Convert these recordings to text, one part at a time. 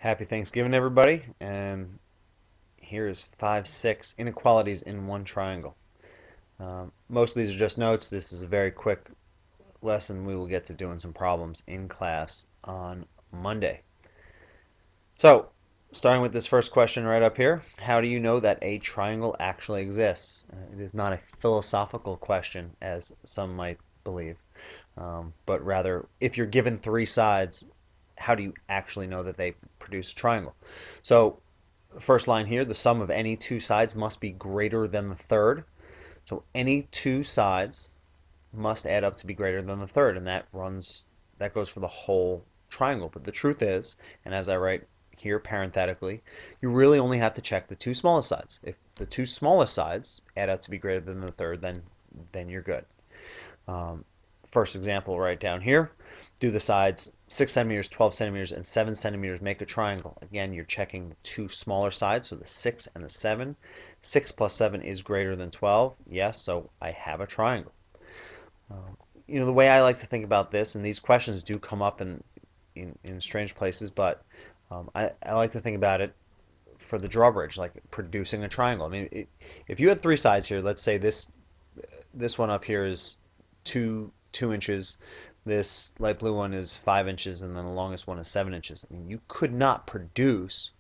Happy Thanksgiving, everybody. And here is 5, 6 inequalities in one triangle. Most of these are just notes. This is a very quick lesson. We will get to doing some problems in class on Monday. So, starting with this first question right up here, how do you know that a triangle actually exists? It is not a philosophical question, as some might believe, but rather, if you're given three sides, how do you actually know that they produce a triangle? So, first line here, the sum of any two sides must be greater than the third. So any two sides must add up to be greater than the third, and that goes for the whole triangle. But the truth is, and as I write here parenthetically, you really only have to check the two smallest sides. If the two smallest sides add up to be greater than the third, then you're good. First example right down here, do the sides 6 centimeters, 12 centimeters, and 7 centimeters make a triangle. Again, you're checking the two smaller sides, so the 6 and the 7. 6 plus 7 is greater than 12. Yes, so I have a triangle. The way I like to think about this, and these questions do come up in strange places, but I like to think about it for the drawbridge, like producing a triangle. I mean, if you had three sides here, let's say this one up here is 2 inches. This light blue one is 5 inches, and then the longest one is 7 inches. I mean, you could not produce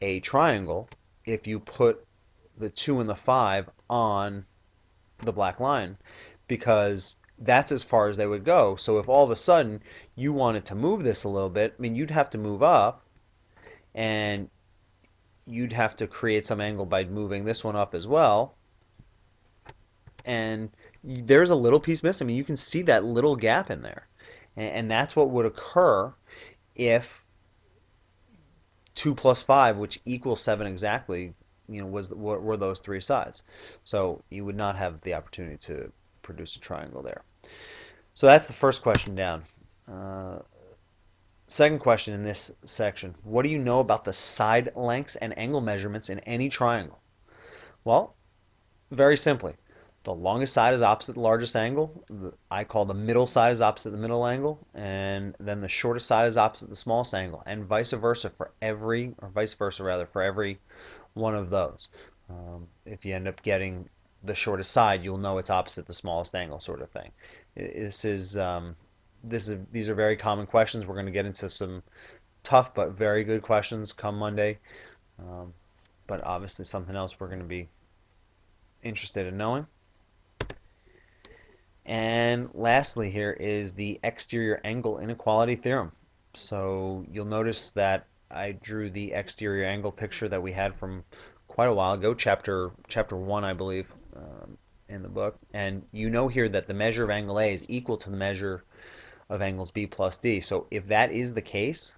a triangle if you put the 2 and the 5 on the black line, because that's as far as they would go. So if all of a sudden you wanted to move this a little bit, I mean, you'd have to move up, and you'd have to create some angle by moving this one up as well. And there's a little piece missing. I mean, you can see that little gap in there. And that's what would occur if 2 plus 5, which equals 7 exactly, were those three sides. So you would not have the opportunity to produce a triangle there. So that's the first question down. Second question in this section, what do you know about the side lengths and angle measurements in any triangle? Well, very simply, the longest side is opposite the largest angle. I call the middle side is opposite the middle angle, and then the shortest side is opposite the smallest angle, and vice versa for every one of those. If you end up getting the shortest side, you'll know it's opposite the smallest angle, sort of thing. These are very common questions. We're going to get into some tough but very good questions come Monday, but obviously something else we're going to be interested in knowing. And lastly here is the exterior angle inequality theorem. So you'll notice that I drew the exterior angle picture that we had from quite a while ago, chapter 1, I believe, in the book. And you know here that the measure of angle A is equal to the measure of angles B plus D. So if that is the case,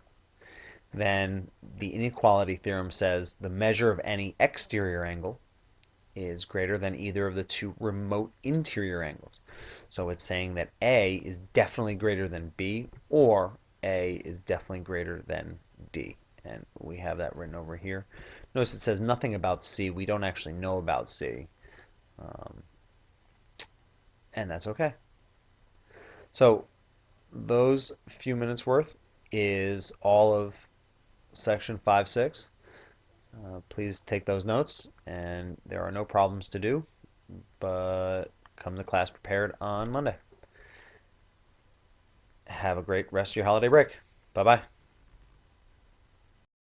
then the inequality theorem says the measure of any exterior angle is greater than either of the two remote interior angles. So it's saying that A is definitely greater than B, or A is definitely greater than D. And we have that written over here. Notice it says nothing about C. We don't actually know about C. And that's okay. So those few minutes worth is all of section 5, 6. Please take those notes, and there are no problems to do, but come to class prepared on Monday. Have a great rest of your holiday break. Bye-bye.